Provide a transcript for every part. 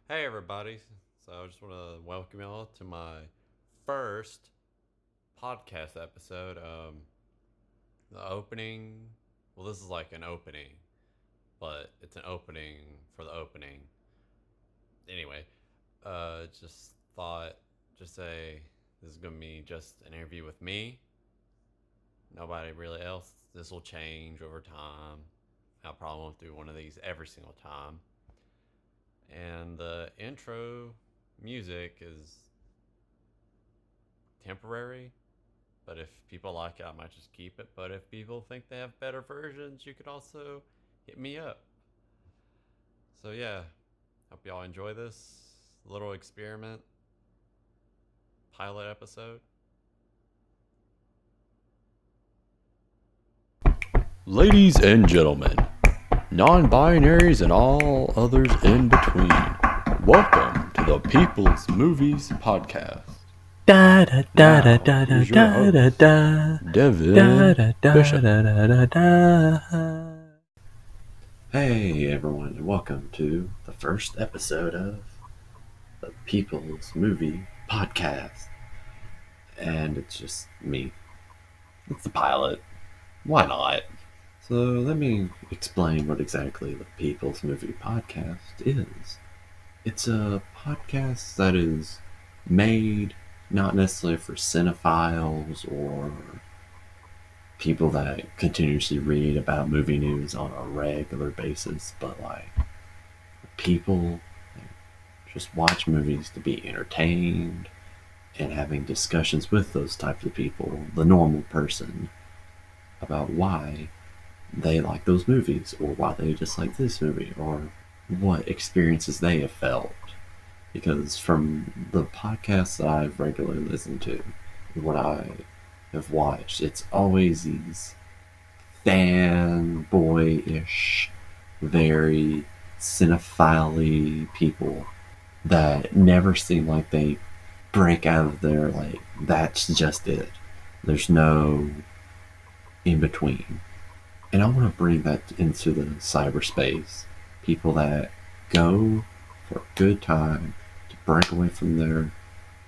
Hey everybody. So I just want to welcome y'all to my first podcast episode. The opening, well this is like an opening, but it's an opening for the opening. Anyway, just thought just say this is going to be just an interview with me. Nobody really else. This will change over time. I probably won't do one of these every single time. And the intro music is temporary, but if people like it, I might just keep it. But if people think they have better versions, you could also hit me up. So, yeah, hope y'all enjoy this little experiment pilot episode. Ladies and gentlemen, non-binaries and all others in between, welcome to the People's Movies Podcast. Da da da da da Here's your da da host, da Devin Bishop. da. Hey everyone, and welcome to the first episode of the People's Movie Podcast. And it's just me. It's the pilot. Why not? So let me explain what exactly the People's Movie Podcast is. It's a podcast that is made not necessarily for cinephiles or people that continuously read about movie news on a regular basis, but like people that just watch movies to be entertained and having discussions with those types of people, the normal person, about why they like those movies or why they dislike this movie or what experiences they have felt. Because from the podcasts that I've regularly listened to, what I have watched, it's always these fanboy-ish, very cinephile people that never seem like they break out of their, like, that's just it. There's no in between. And I want to bring that into the cyberspace. People that go for a good time to break away from their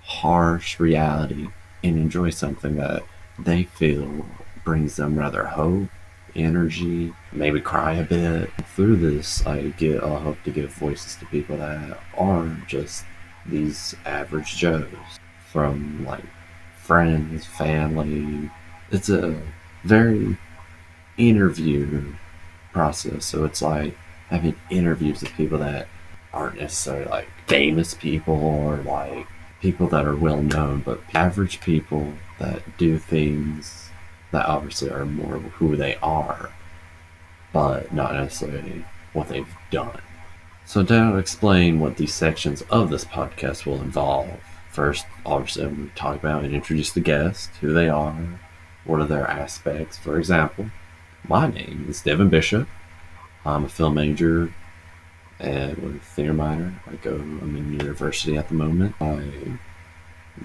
harsh reality and enjoy something that they feel brings them rather hope, energy, maybe cry a bit. Through this, I hope to give voices to people that aren't just these average Joes, from like friends, family. It's a very interview process, so it's like having interviews with people that aren't necessarily like famous people or like people that are well known, but average people that do things that obviously are more of who they are, but not necessarily what they've done. So to explain what these sections of this podcast will involve, first, obviously, I'm going to talk about and introduce the guest, who they are, what are their aspects. For example, my name is Devin Bishop. I'm a film major and with a theater minor. I'm in university at the moment. I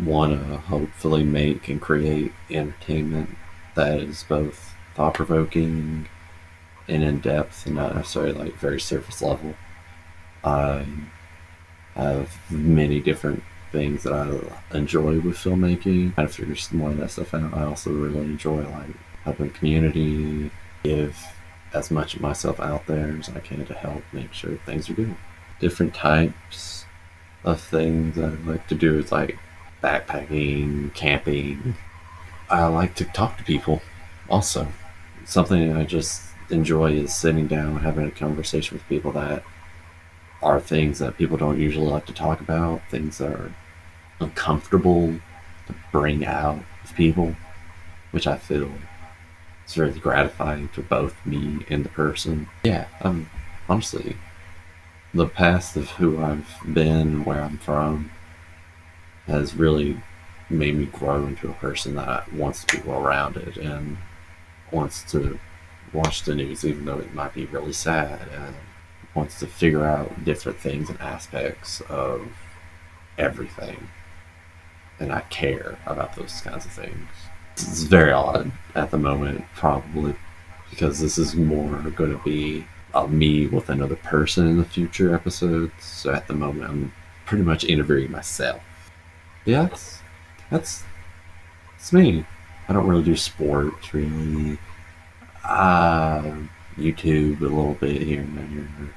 want to hopefully make and create entertainment that is both thought-provoking and in-depth and not necessarily like very surface level. I have many different things that I enjoy with filmmaking. I figure some more of that stuff out. I also really enjoy like helping the community, give as much of myself out there as I can to help make sure things are good. Different types of things I like to do is like backpacking, camping. I like to talk to people also. Something I just enjoy is sitting down, having a conversation with people that are things that people don't usually like to talk about, things that are uncomfortable to bring out of people, which I feel it's really gratifying for both me and the person. Yeah, honestly, the past of who I've been, where I'm from, has really made me grow into a person that wants to be well-rounded and wants to watch the news even though it might be really sad, and wants to figure out different things and aspects of everything. And I care about those kinds of things. It's very odd at the moment, probably, because this is more going to be I'll meet with another person in the future episodes. So at the moment, I'm pretty much interviewing myself. Yeah, that's me. I don't really do sports, really. YouTube a little bit here and there.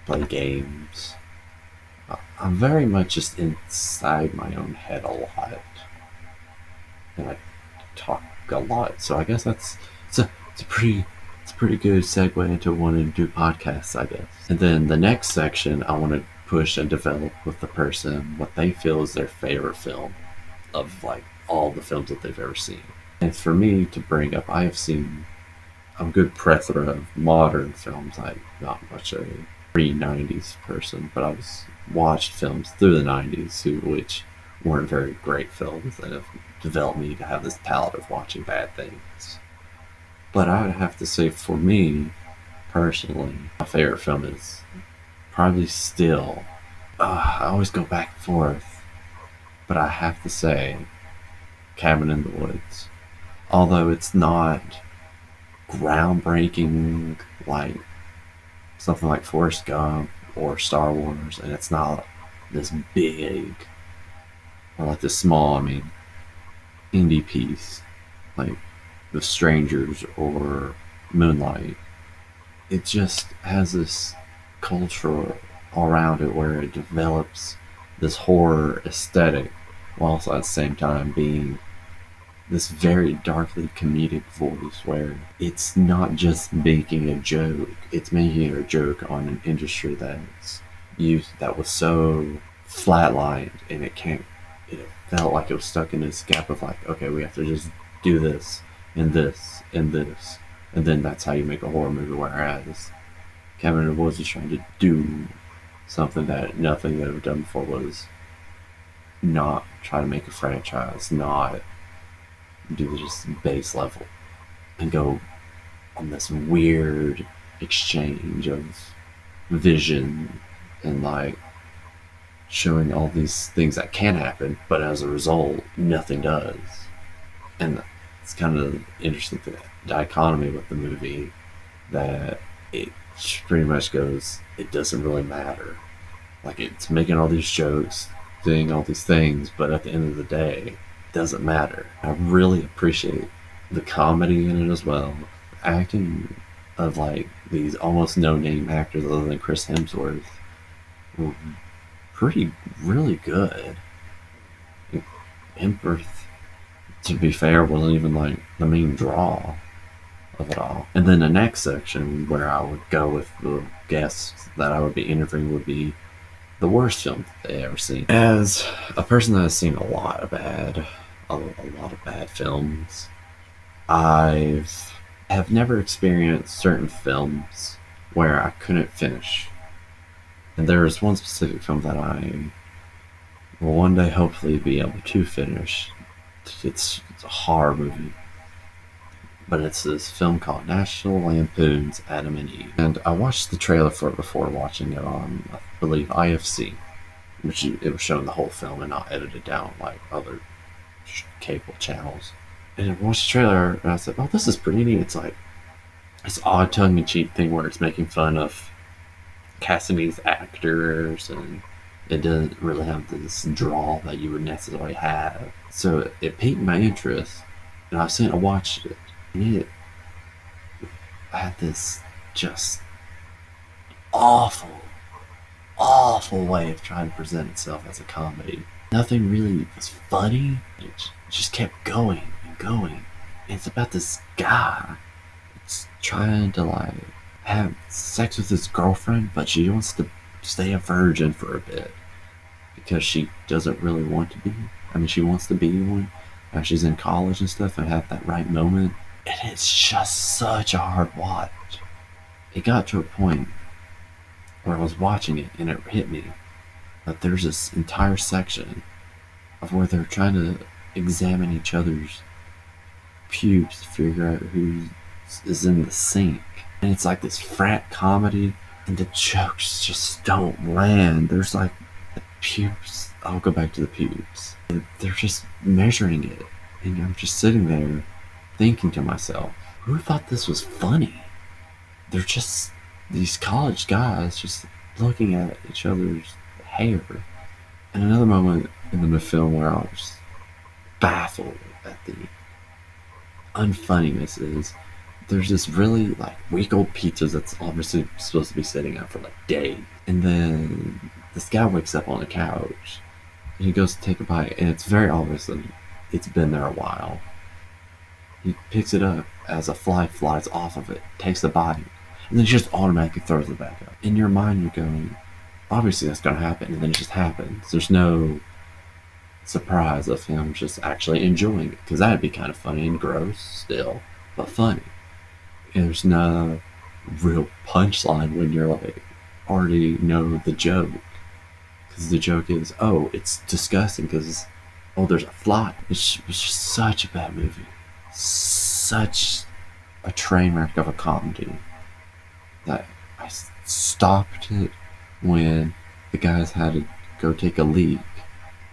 Play games. I'm very much just inside my own head a lot. And I talk a lot, so I guess it's a pretty good segue into wanting to do podcasts, I guess. And then the next section, I want to push and develop with the person what they feel is their favorite film of like all the films that they've ever seen. And for me to bring up, I'm a good plethora of modern films. I'm not much a pre-90s person, but I've watched films through the 90s which weren't very great films that have developed me to have this palette of watching bad things. But I would have to say, for me, personally, my favorite film is probably still, I always go back and forth, but I have to say, Cabin in the Woods. Although it's not groundbreaking like something like Forrest Gump or Star Wars, and it's not this big or like this small, indie piece like The Strangers or Moonlight. It just has this culture all around it where it develops this horror aesthetic while also at the same time being this very darkly comedic voice where it's not just making a joke, it's making a joke on an industry that was so flatlined, and it felt like it was stuck in this gap of like, okay, we have to just do this and this and this, and then that's how you make a horror movie. Whereas Cabin in the Woods is trying to do something that nothing they've ever done before, was not try to make a franchise, not do just base level, and go on this weird exchange of vision and like showing all these things that can happen, but as a result, nothing does. And it's kind of interesting, the dichotomy with the movie, that it pretty much goes, it doesn't really matter. Like, it's making all these jokes, doing all these things, but at the end of the day, it doesn't matter. I really appreciate the comedy in it as well. Acting of like these almost no-name actors other than Chris Hemsworth were really good. Hemsworth, to be fair, wasn't even like the main draw of it all. And then the next section where I would go with the guests that I would be interviewing would be the worst film that they ever seen. As a person that has seen a lot of bad films, I have never experienced certain films where I couldn't finish. And there is one specific film that I will one day hopefully be able to finish. It's a horror movie, but it's this film called National Lampoon's Adam and Eve. And I watched the trailer for it before watching it on, I believe, IFC, which it was showing the whole film and not edited down like other cable channels. And I watched the trailer and I said, oh, this is pretty neat. It's like this odd tongue-in-cheek thing where it's making fun of casting these actors, and it doesn't really have this drawl that you would necessarily have. So it piqued my interest, and I sat and watched it, and it had this just awful way of trying to present itself as a comedy. Nothing really was funny. It just kept going and going. And it's about this guy that's trying to like have sex with his girlfriend, but she wants to stay a virgin for a bit because she doesn't really want to be. She wants to be one as she's in college and stuff and have that right moment. And it's just such a hard watch. It got to a point where I was watching it and it hit me that there's this entire section of where they're trying to examine each other's pubes to figure out who is in the sink. And it's like this frat comedy, and the jokes just don't land. There's like the pubes. I'll go back to the pubes. They're just measuring it, and I'm just sitting there thinking to myself, who thought this was funny? they're just these college guys just looking at each other's hair. And another moment in the film where I was baffled at the unfunniness is there's this really like week old pizza that's obviously supposed to be sitting out for like days. And then this guy wakes up on the couch and he goes to take a bite, and it's very obvious that it's been there a while. He picks it up as a fly flies off of it, takes a bite, and then just automatically throws it back up. In your mind, you're going, obviously that's going to happen, and then it just happens. There's no surprise of him just actually enjoying it, because that'd be kind of funny and gross still, but funny. And there's no real punchline when you're like already know the joke, because the joke is, oh, it's disgusting because, oh, there's a fly. It was just such a bad movie, such a train wreck of a comedy that I stopped it when the guys had to go take a leak,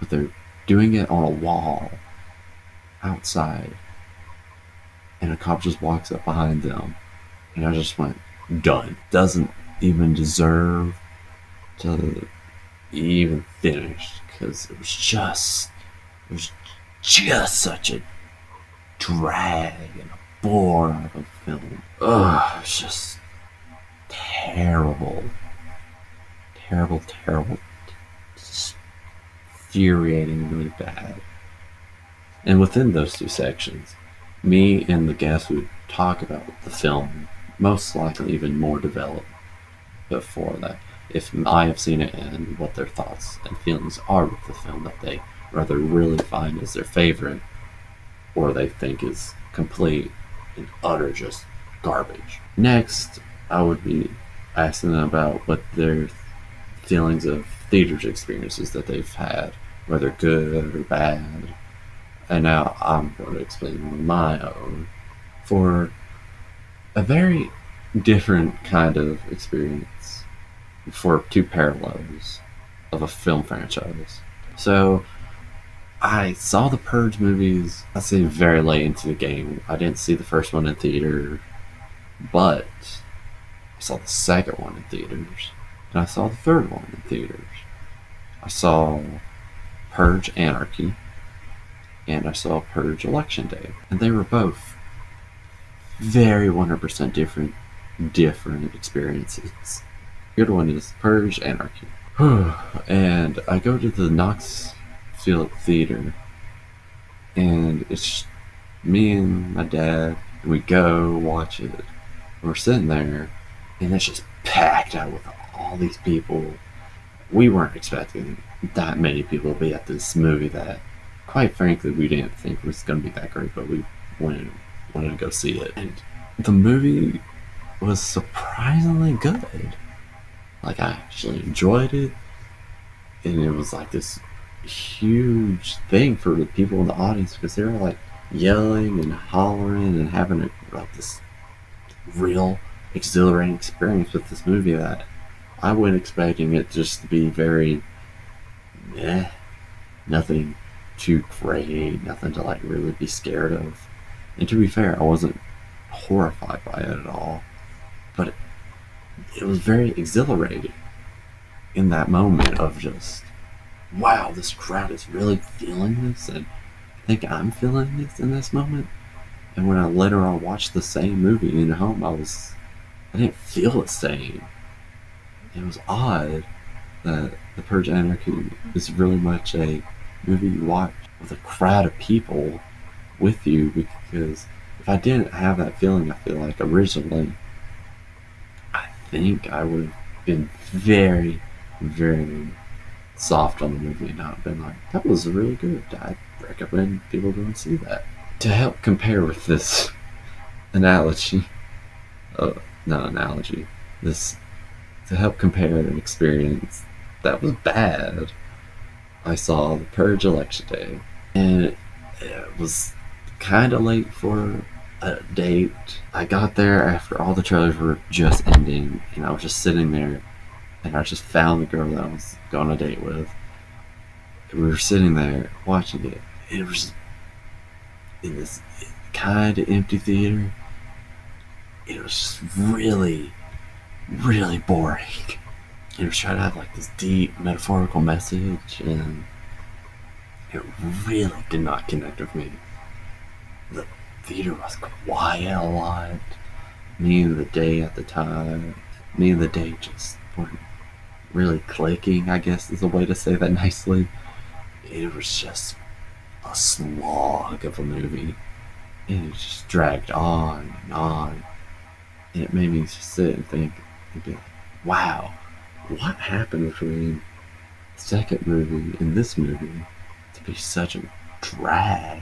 but they're doing it on a wall outside, and a cop just walks up behind them, and I just went, done. Doesn't even deserve to even finish, because it was just such a drag and a bore of a film. Ugh, it's just terrible, just infuriatingly bad. And within those two sections, me and the guests would talk about the film, most likely even more developed before that, if I have seen it, and what their thoughts and feelings are with the film that they rather really find as their favorite, or they think is complete and utter just garbage. Next, I would be asking them about what their feelings of theater's experiences that they've had, whether good or bad. And now I'm going to explain my own for a very different kind of experience, for two parallels of a film franchise. So I saw the Purge movies, I'd say very late into the game. I didn't see the first one in theater, but I saw the second one in theaters, and I saw the third one in theaters. I saw Purge Anarchy, and I saw Purge Election Day, and they were both very 100% different experiences. The good one is Purge Anarchy. And I go to the Knoxville Theater, and it's me and my dad, and we go watch it. We're sitting there, and it's just packed out with all these people. We weren't expecting that many people to be at this movie that, quite frankly, we didn't think was going to be that great, but we wanted to go see it. And the movie was surprisingly good. Like, I actually enjoyed it, and it was like this huge thing for the people in the audience, because they were like yelling and hollering and having like this real exhilarating experience with this movie that I wasn't expecting it just to be very nothing too great, nothing to like really be scared of. And to be fair, I wasn't horrified by it at all, but it was very exhilarating in that moment of just, wow, this crowd is really feeling this, and I think I'm feeling this in this moment. And when I later on watched the same movie in home, I didn't feel the same. It was odd that The Purge Anarchy is really much a movie you watch with a crowd of people with you, because if I didn't have that feeling, I feel like originally, I think I would have been very, very soft on the movie and not been like, that was really good. I'd recommend people go and see that. To help compare with this analogy, to help compare an experience that was bad, I saw The Purge Election Day, and it was kind of late for a date. I got there after all the trailers were just ending, and I was just sitting there, and I just found the girl that I was going on a date with. And we were sitting there watching it, and it was just in this kind of empty theater, it was just really, really boring. It was trying to have like this deep metaphorical message, and it really did not connect with me. The theater was quiet a lot. Me and the day at the time, me and the day just weren't really clicking, I guess is a way to say that nicely. It was just a slog of a movie. And it just dragged on and on. And it made me just sit and think and be like, wow, what happened between the second movie and this movie to be such a drag?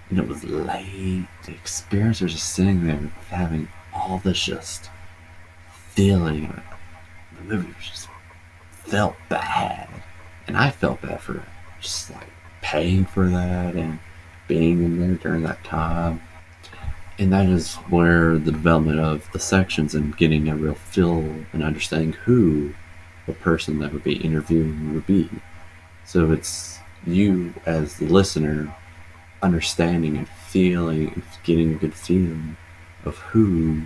And it was late. The experience was just sitting there having all this just feeling. The movie was just felt bad. And I felt bad for just like paying for that and being in there during that time. And that is where the development of the sections and getting a real feel and understanding who the person that would be interviewing would be. So it's you as the listener understanding and feeling and getting a good feeling of who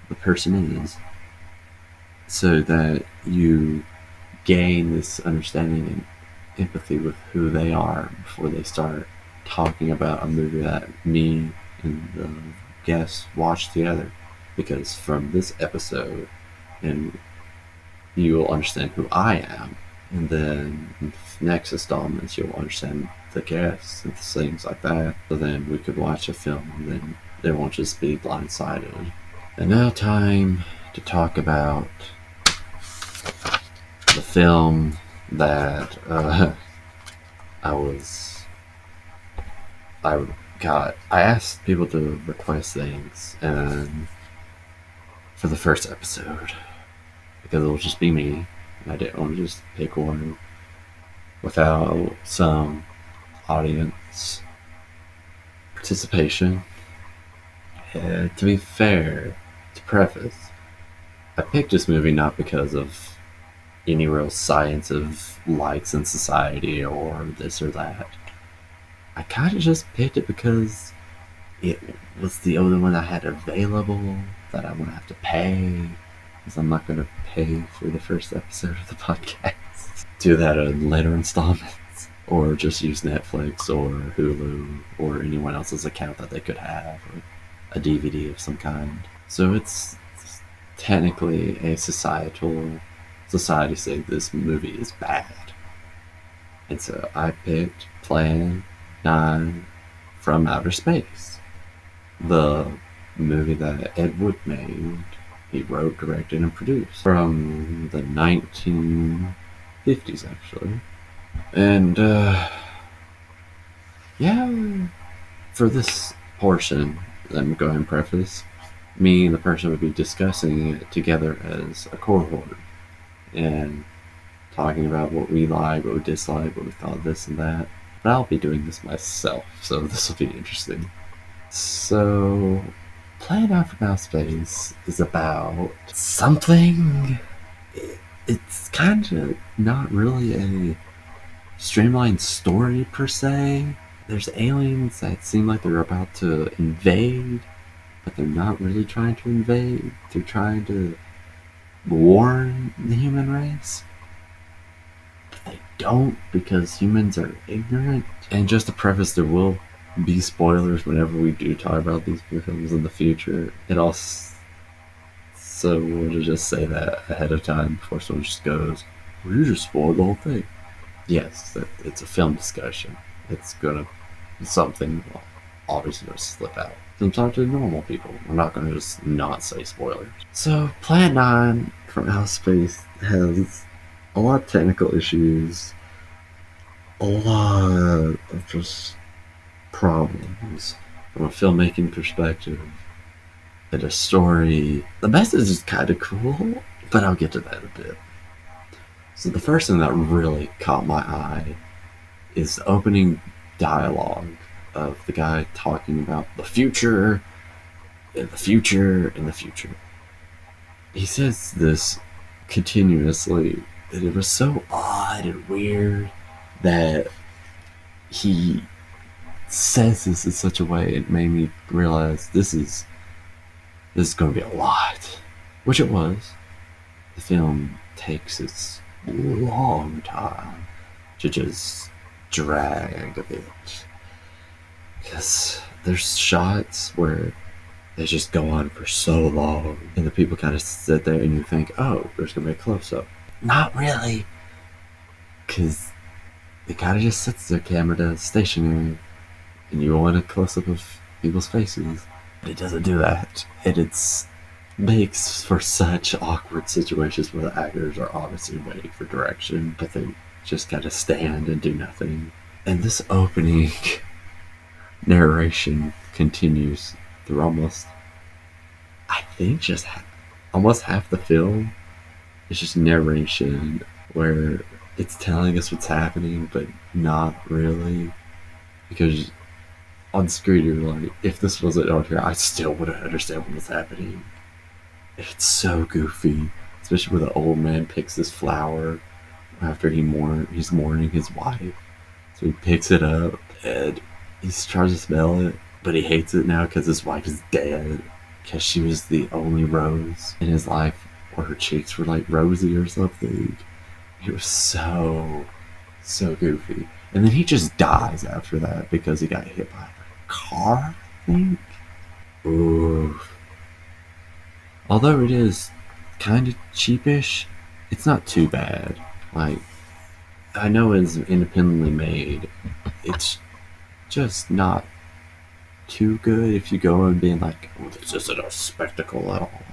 the person is, so that you gain this understanding and empathy with who they are before they start talking about a movie that me and the guests watch together. Because from this episode, and you will understand who I am, and then in the next installments you'll understand the guests and things like that. So then we could watch a film and then there won't just be blindsided. And now time to talk about the film that I asked people to request things, and for the first episode, because it'll just be me, and I didn't want to just pick one without some audience participation. To be fair, to preface, I picked this movie not because of any real science of likes in society or this or that. I kind of just picked it because it was the only one I had available that I wouldn't have to pay, because I'm not going to pay for the first episode of the podcast. Do that in later installments, or just use Netflix or Hulu or anyone else's account that they could have, or a DVD of some kind. So it's technically a society saying this movie is bad. And so I picked Plan 9 from Outer Space, the movie that Ed Wood made. He wrote, directed, and produced, from the 1950s, actually. And, yeah, for this portion, I'm going to preface, me and the person would be discussing it together as a cohort, and talking about what we like, what we dislike, what we thought of this and that. But I'll be doing this myself, so this will be interesting. So, Plan 9 from Outer Space is about something. It's kind of not really a streamlined story per se. There's aliens that seem like they're about to invade, but they're not really trying to invade. They're trying to warn the human race. But they don't, because humans are ignorant. And just to preface, there will be spoilers whenever we do talk about these films in the future. It also, so we'll just say that ahead of time before someone just goes, well, you just spoiled the whole thing. Yes, it's a film discussion. It's gonna, something obviously gonna slip out. Sometimes to normal people, we're not gonna just not say spoilers. So, Plan 9 from Outer Space has a lot of technical issues, a lot of just problems from a filmmaking perspective, and a story. The message is kind of cool, but I'll get to that a bit. So the first thing that really caught my eye is the opening dialogue of the guy talking about the future, and the future, and the future. He says this continuously, and it was so odd and weird that he says this in such a way. It made me realize this is this is going to be a lot. Which it was. The film takes its long time to just drag a bit. Because there's shots where they just go on for so long, and the people kind of sit there and you think, oh, there's going to be a close-up. Not really. Because it kind of just sets their camera to stationary, and you want a close-up of people's faces. But it doesn't do that. And it's makes for such awkward situations where the actors are obviously waiting for direction, but they just gotta stand and do nothing. And this opening narration continues through almost, I think, just almost half the film. It's just narration where it's telling us what's happening, but not really. Because on screen you're like, if this wasn't on here, I still wouldn't understand what was happening. It's so goofy, especially when the old man picks this flower after he's mourning his wife. So he picks it up and he tries to smell it, but he hates it now because his wife is dead. Because she was the only rose in his life where her cheeks were like rosy or something. It was so goofy. And then he just dies after that because he got hit by a car, I think. Ooh. Although it is kind of cheapish, it's not too bad. Like, I know it's independently made. It's just not too good if you go and being like, oh, this isn't a spectacle at all.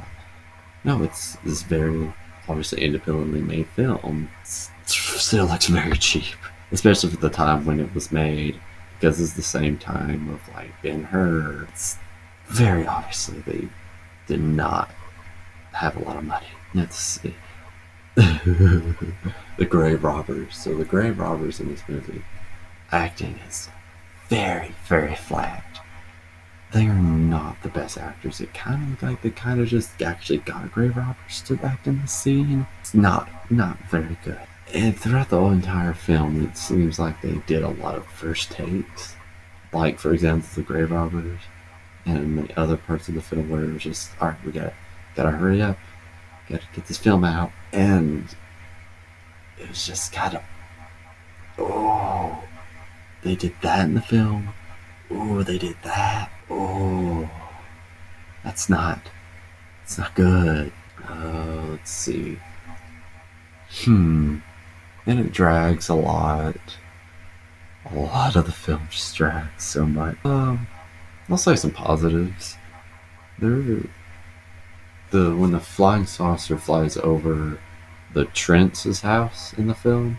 No, it's this very obviously independently made film. It still looks very cheap, especially for the time when it was made, because it's the same time of like Ben-Hur. It's very obviously they did not have a lot of money. Let's see. The grave robbers. So the grave robbers in this movie, acting is very, very flat. They are not the best actors. It kind of looked like they kind of just actually got grave robbers to act in the scene. It's not very good. And throughout the whole entire film, it seems like they did a lot of first takes. Like, for example, the grave robbers. And the other parts of the film where it was just, alright, we gotta hurry up, gotta get this film out. And it was just kind of, oh, they did that in the film. Oh, they did that. Oh, it's not good. Let's see. And it drags a lot. A lot of the film just drags so much. I'll say some positives. When the flying saucer flies over the Trent's house in the film,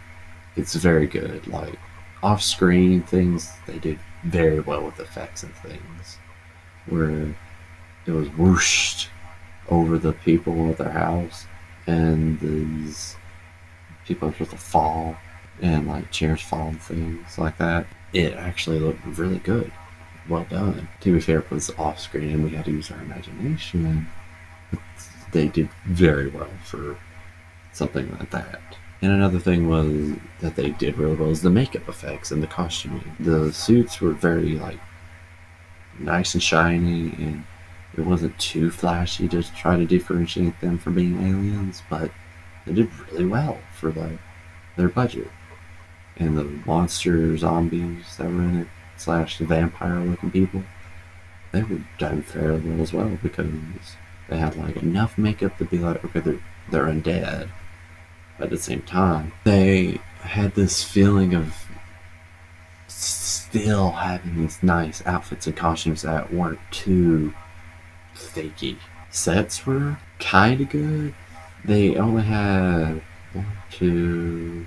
it's very good. Like, off-screen things, they did very well with effects and things. Where it was whooshed over the people of their house, and these people are supposed to fall, and like chairs fall and things like that. It actually looked really good. Well done. To be fair, it was off-screen and we had to use our imagination. They did very well for something like that. And another thing was that they did really well is the makeup effects and the costuming. The suits were very like nice and shiny, and it wasn't too flashy to try to differentiate them from being aliens, but they did really well for their budget. And the monster zombies that were in it, / vampire looking people, they were done fairly well as well, because they had like enough makeup to be like, okay, they're undead. But at the same time, they had this feeling of still having these nice outfits and costumes that weren't too fakey. Sets were kind of good. They only had 1, 2,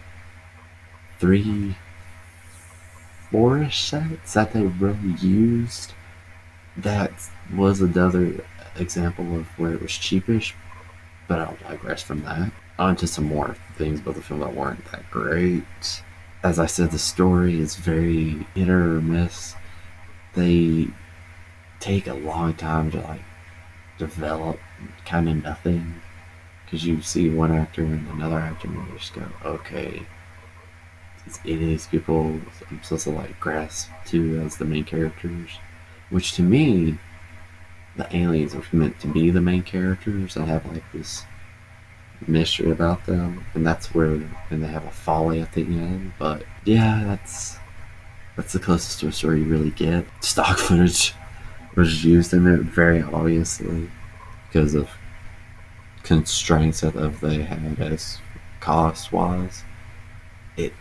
3, 4-ish sets that they really used. That was another example of where it was cheapish, but I'll digress from that. On to some more things about the film that weren't that great. As I said, the story is very hit or miss. They take a long time to like develop kind of nothing, because you see one actor and another actor and you just go, okay, it is people I'm supposed to like grasp to as the main characters, which to me the aliens are meant to be the main characters and have like this mystery about them, and that's where and they have a folly at the end. But yeah, that's the closest to a story you really get. Stock footage was used in it very obviously because of constraints that they had as cost wise. It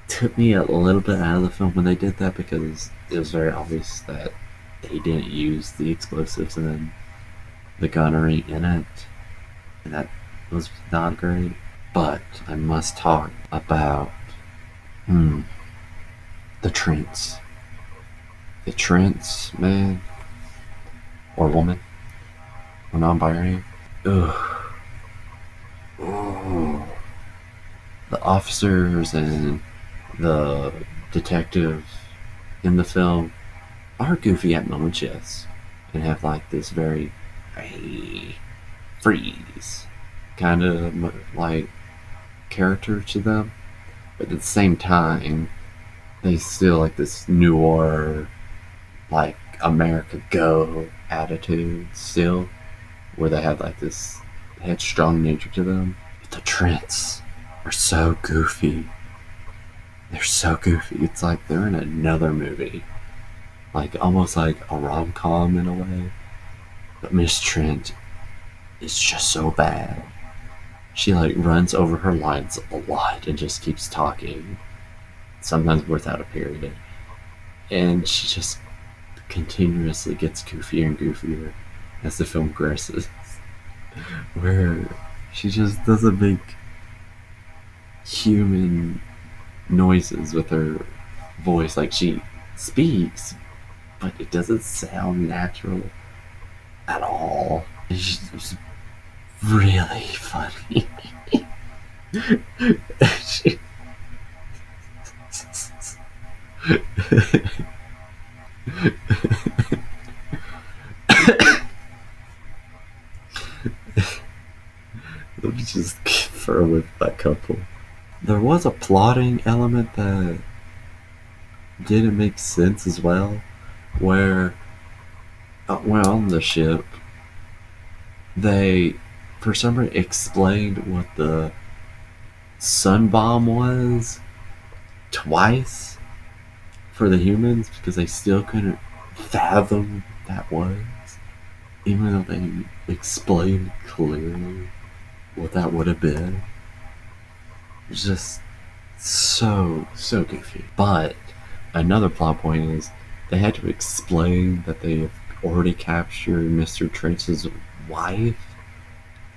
took me a little bit out of the film when they did that because it was very obvious that they didn't use the explosives and the gunnery in it, and that was not great. But I must talk about the Trents. The Trents, man, or woman, or non-binary. Ugh. Ooh. The officers and the detective in the film are goofy at moments, yes, and have like this very hey, freeze kind of like character to them, but at the same time they still like this noir, like America Go attitude still, where they have like this headstrong nature to them. But the Trents are so goofy. They're so goofy. It's like they're in another movie, like almost like a rom-com in a way. But Miss Trent is just so bad. She like runs over her lines a lot and just keeps talking, sometimes without a period. And she just continuously gets goofier and goofier as the film progresses. Where she just doesn't make human noises with her voice. Like she speaks, but it doesn't sound natural at all. It's really funny. She... Let me just confer with that couple. There was a plotting element that didn't make sense as well, where when on the ship, they for some reason explained what the sun bomb was twice for the humans because they still couldn't fathom what that was, even though they explained clearly what that would have been. It's just so goofy. But another plot point is they had to explain that they have already captured Mr. Trench's wife,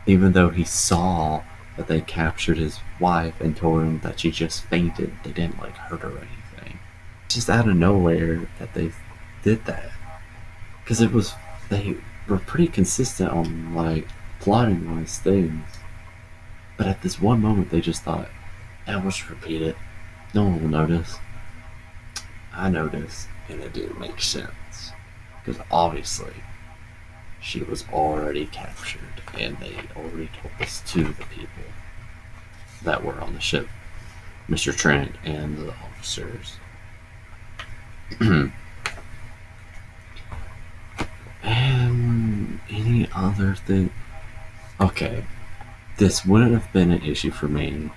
even though he saw that they captured his wife and told him that she just fainted. They didn't like hurt her or anything. Just out of nowhere that they did that, because they were pretty consistent on like plotting wise things. But at this one moment, they just thought, "I'll just repeat it. No one will notice." I noticed, and it didn't make sense because obviously she was already captured, and they already told this to the people that were on the ship, Mr. Trent and the officers. And any other thing? Okay, this wouldn't have been an issue for me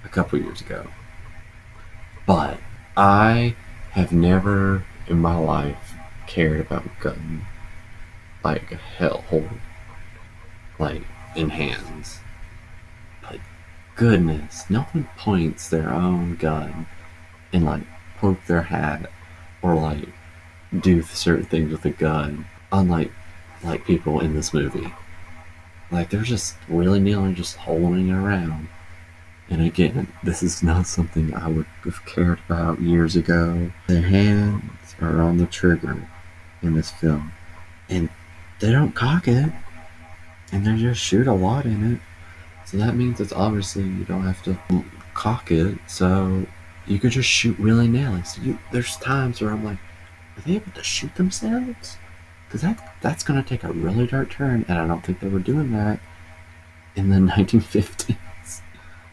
a couple years ago, but I have never in my life cared about gun like hell hold, like in hands. But goodness, no one points their own gun and like poke their hat or like do certain things with a gun, unlike like people in this movie. Like they're just willy-nilly just holding it around. And again, this is not something I would have cared about years ago. Their hands are on the trigger in this film, and they don't cock it, and they just shoot a lot in it. So that means it's obviously you don't have to cock it, so you could just shoot willy-nilly. So there's times where I'm like, are they able to shoot themselves? Because that's going to take a really dark turn, and I don't think they were doing that in the 1950s.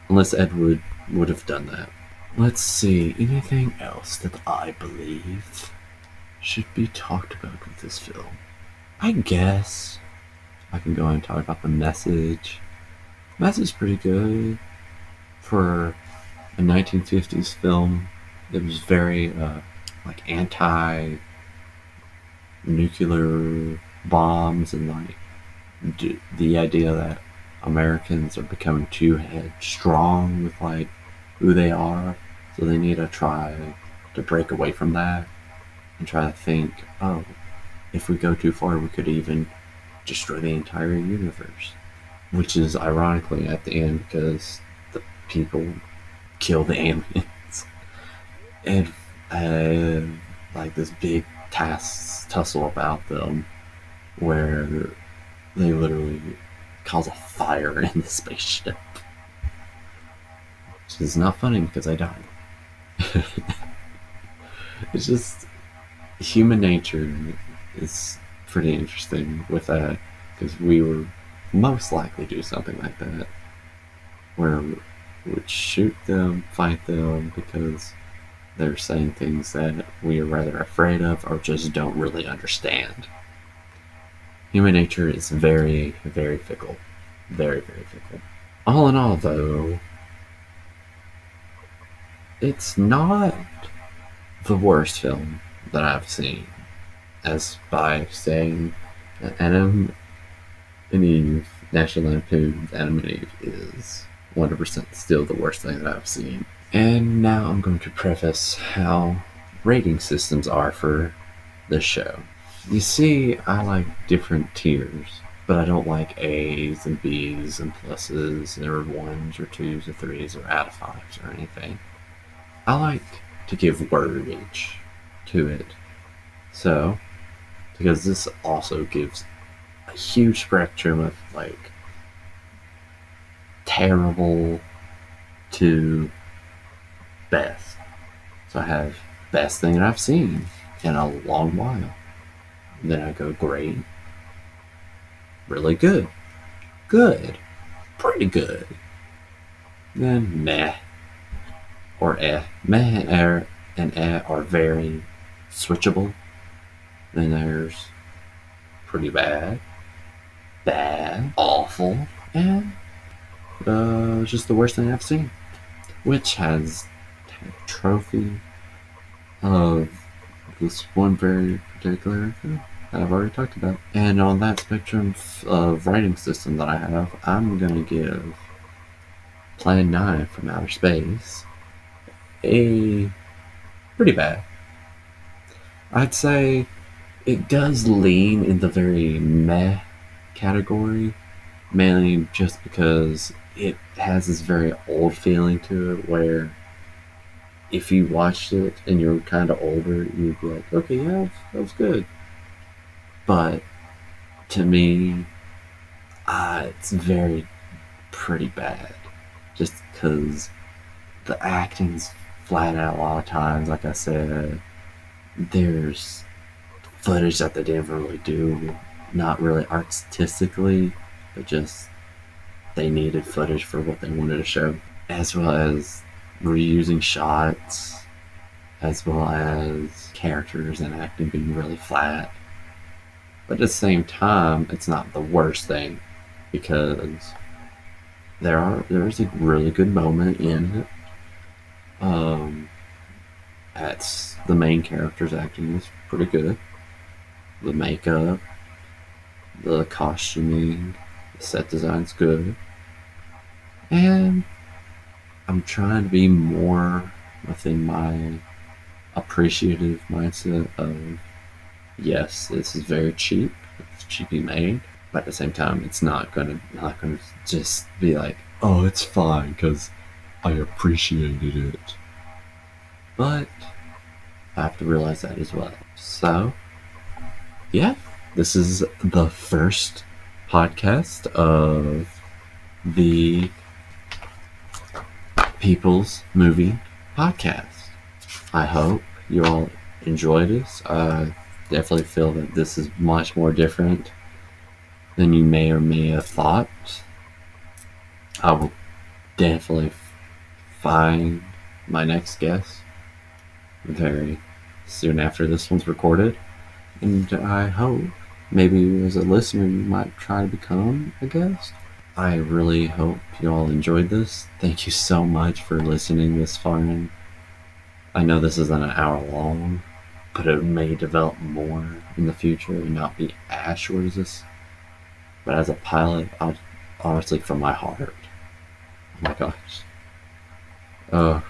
Unless Edward would have done that. Let's see, anything else that I believe should be talked about with this film? I guess I can go and talk about the message. The message is pretty good for a 1950s film. It was very like anti-nuclear bombs and like the idea that Americans are becoming too headstrong with like who they are, so they need to try to break away from that and try to think, oh, if we go too far, we could even destroy the entire universe. Which is ironically at the end because the people kill the aliens and like this big tussle about them where they literally cause a fire in the spaceship. Which is not funny because I died. It's just human nature is pretty interesting with that because we would most likely do something like that where we would shoot them, fight them because they're saying things that we are rather afraid of or just don't really understand. Human nature is very, very fickle. Very, very fickle. All in all, though, it's not the worst film that I've seen. As by saying that Adam and Eve, National Lampoon's Adam and Eve is 100% still the worst thing that I've seen. And now I'm going to preface how rating systems are for this show. You see, I like different tiers, but I don't like A's and B's and pluses or 1s or 2s or 3s or out of 5s or anything. I like to give wordage to it. So, because this also gives a huge spectrum of like terrible to best. So I have best thing that I've seen in a long while. Then I go great, really good, good, pretty good. Then meh, or eh. Meh and eh are very switchable. Then there's pretty bad, bad, awful, and just the worst thing I've seen. Which has a trophy of this one very particular film that I've already talked about. And on that spectrum of writing system that I have, I'm going to give Plan 9 from Outer Space a pretty bad. I'd say it does lean in the very meh category, mainly just because it has this very old feeling to it where if you watched it and you're kind of older, you'd be like, okay, yeah, that was good. But to me, it's very pretty bad. Just because the acting's flat out a lot of times. Like I said, there's footage that they didn't really do, not really artistically, but just they needed footage for what they wanted to show, as well as reusing shots, as well as characters and acting being really flat. But at the same time, it's not the worst thing because there's a really good moment in it. That's the main character's acting is pretty good. The makeup, the costuming, the set design's good. And I'm trying to be more within my appreciative mindset of, yes, this is very cheap. It's cheaply made, but at the same time, it's not gonna just be like, oh, it's fine because I appreciated it. But I have to realize that as well. So, yeah, this is the first podcast of the People's Movie Podcast. I hope you all enjoyed this. I definitely feel that this is much more different than you may or may have thought. I will definitely find my next guest very soon after this one's recorded, and I hope maybe as a listener, you might try to become a guest. I really hope you all enjoyed this. Thank you so much for listening this far in. I know this isn't an hour long, but it may develop more in the future and not be as short as this. But as a pilot, I honestly, from my heart, oh my gosh, I'm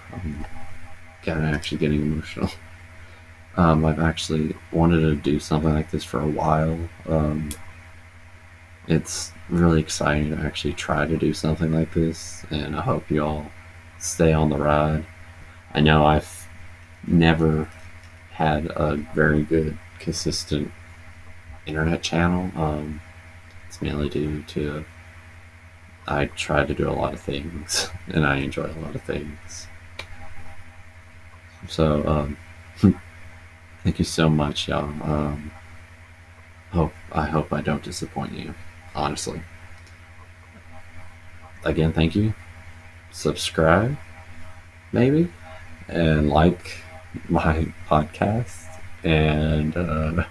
actually getting emotional. I've actually wanted to do something like this for a while. It's really exciting to actually try to do something like this, and I hope you all stay on the ride. I know I've never had a very good, consistent internet channel. It's mainly due to I try to do a lot of things, and I enjoy a lot of things. So, thank you so much, y'all. I hope I don't disappoint you, honestly. Again, thank you. Subscribe, maybe, and like my podcast and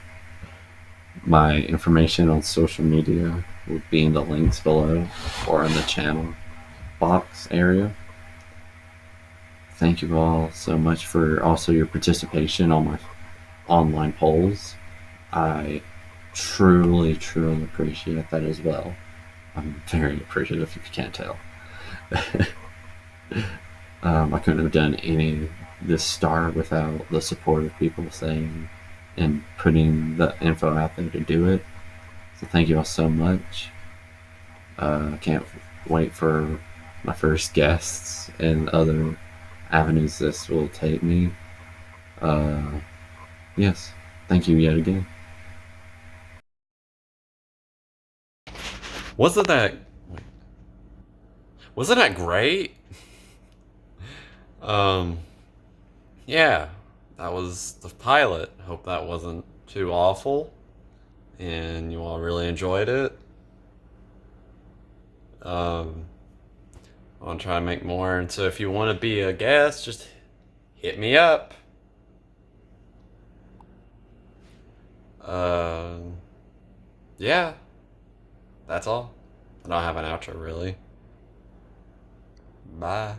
my information on social media will be in the links below or in the channel box area. Thank you all so much for also your participation on my online polls. I truly, truly appreciate that as well. I'm very appreciative if you can't tell. I couldn't have done any this start without the support of people saying and putting the info out there to do it. So thank you all so much. I can't wait for my first guests and other avenues this will take me. Yes, thank you yet again. Wasn't that wasn't that great? Um, yeah, that was the pilot. Hope that wasn't too awful, and you all really enjoyed it. Um, I want to try to make more, and so if you want to be a guest, just hit me up. Yeah, that's all. I don't have an outro really. Bye.